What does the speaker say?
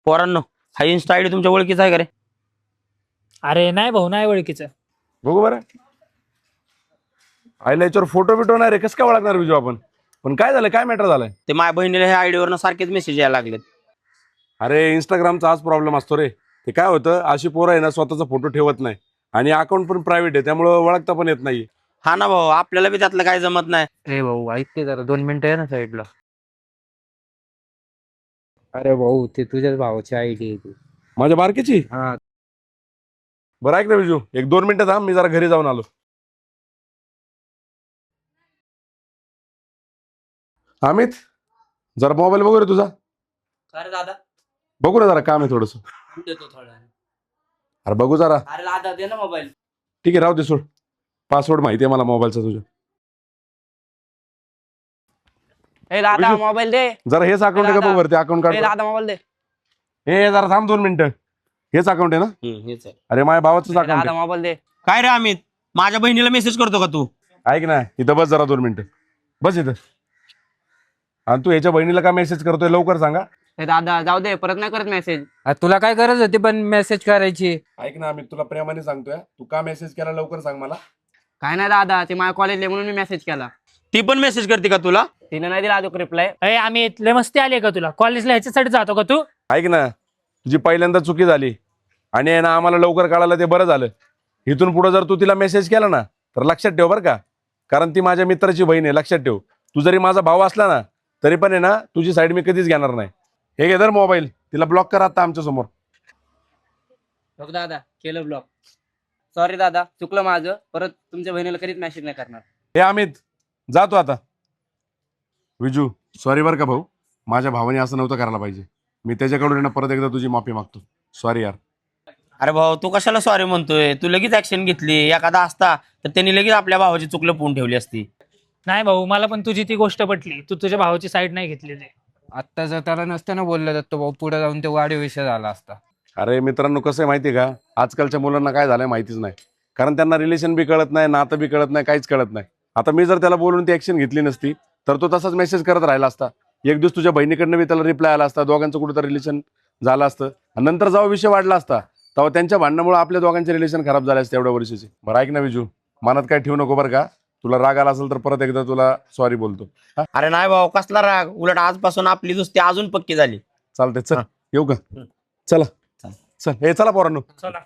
पोरांनो, हा Insta ID तुमच्या ओळखीचा आहे का रे? अरे नाही भाऊ, नाही ओळखीचं. बघू बरं. आईला याच्यावर फोटो बिटो नाही रे, कसं काय ओळखणार विजू आपण? पण काय झालं, काय मॅटर झालंय? ते माझ्या बहिणीला ह्या आयडीवरनं सारखेच मेसेज यायला लागलेत. अरे इंस्टाग्रामचा हाच प्रॉब्लेम असतो रे. ते काय होतं, अशी पोरं आहे ना स्वतःचा फोटो ठेवत नाही आणि अकाउंट पण प्रायव्हेट आहे, त्यामुळं ओळखता पण येत नाही. हा ना भाऊ, आपल्याला बी त्यातलं काही जमत नाही. ए भाऊ ऐक ते जरा 2 मिनिटं आहे ना साईडला. अरे भाऊ, ते तुझ्याच भावाची आयडी आहे ती. माझ्या बारकीची? हा. बरं ऐक ना विजू, 1-2 मिनिटं थांब, मी जरा घरी जाऊन आलो. अमित, जरा मोबाईल बघू रे तुझा. अरे दादा, बघू ना जरा, काम आहे थोडस. देतो थोडा. अरे बघू जरा. अरे दादा दे ना मोबाईल. ठीक आहे, राहू दे, सोड. पासवर्ड माहिती आहे मला मोबाईलचा तुझ्या. ए दादा विजू, मोबाईल दे. जरा हेच अकाउंट आहे का बघ वरती, अकाउंट ए कार्ड. दादा मोबाईल दे. हे जरा थांब 2 मिनिटं. हेच अकाउंट आहे ना? हेच आहे. अरे माझ्या भावाचंच ए अकाउंट दादा आहे. मोबाईल दे. काय रे अमित, माझ्या बहिणीला मेसेज करतो का तू? ऐक ना, इथं बस जरा 2 मिनिटं. बस इथं. आणि तू याच्या बहिणीला का मेसेज करतोय, लवकर सांगा. ए दादा जाऊ दे, परत नाही करत मेसेज. तुला काय गरज होती पण मेसेज करायची? ऐक ना, मी तुला प्रेमाने सांगतोय, तू का मेसेज केला लवकर सांग मला. काय नाही दादा, ते माझ्या कॉलेजला म्हणून मी मेसेज केला. ती पण मेसेज करते का तुला? तिने नाही दिला अजून रिप्लाय. अरे आम्ही लय मस्ती आली का तुला? कॉलेजला ह्याच्यासाठी जातो का तू? ऐक ना, तुझी पहिल्यांदा चुकी झाली आणि आहे ना आम्हाला लवकर कळालं, ते बरं झालं. इथून पुढे जर तू तिला मेसेज केला ना तर लक्षात ठेव बरं का, कारण ती माझ्या मित्राची बहीण आहे, लक्षात ठेव. तू जरी माझा भाऊ असला ना तरी पण आहे ना तुझी साईड मी कधीच घेणार नाही. हे घे धर मोबाईल, तिला ब्लॉक कर आता आमच्या समोर. बघ दादा, केलं ब्लॉक. सॉरी दादा, चुकलं माझं. परत तुमच्या बहिणीला कधीच मेसेज नाही करणार. हे अमित, जातो आता. विजू, सॉरी बरं का भाऊ, माझ्या भावाने असं नव्हतं करायला पाहिजे. मी त्याच्याकडून ना परत एकदा तुझी माफी मागतो. सॉरी यार. अरे भाऊ, तू कशाला सॉरी म्हणतोय? तू लगेच ऍक्शन घेतली. एखादा असता तर त्यांनी लगेच आपल्या भावाची चूक लपवून ठेवली असती. नाही भाऊ, मला पण तुझी ती गोष्ट पटली. तू तुझ्या भावाची साईड नाही घेतलेली. आता जर त्याला नसताना बोललं तर तो भाऊ पुढे जाऊन ते वाढीव विषय झाला असता. अरे मित्रांनो, कसं आहे माहिती आहे का, आजकालच्या मुलांना काय झालंय माहितीच नाही. कारण त्यांना रिलेशन बी कळत नाही, नातं बी कळत नाही, काहीच कळत नाही. आता मी जर त्याला बोलून ती ऍक्शन घेतली नसती तर तो तसाच मेसेज करत राहिला असता. एक दिवस तुझ्या बहिणीकडनं बी त्याला रिप्लाय आला असता, दोघांचं कुठेतरी रिलेशन झालं असतं. आणि नंतर जेव्हा विषय वाढला असता तेव्हा त्यांच्या भांडणामुळे आपल्या दोघांचे रिलेशन खराब झाले असते एवढ्या वर्षाचे. बरं ऐक ना विजू, मनात काय ठेवू नको बरं का. तुला राग आला असेल तर परत एकदा तुला सॉरी बोलतो. अरे नाही भाऊ, कसला राग. उलट आजपासून आपली दोस्ती अजून पक्की झाली. चालतंय, चल येऊ का? चला चल, हे चला पोरांनो. चला.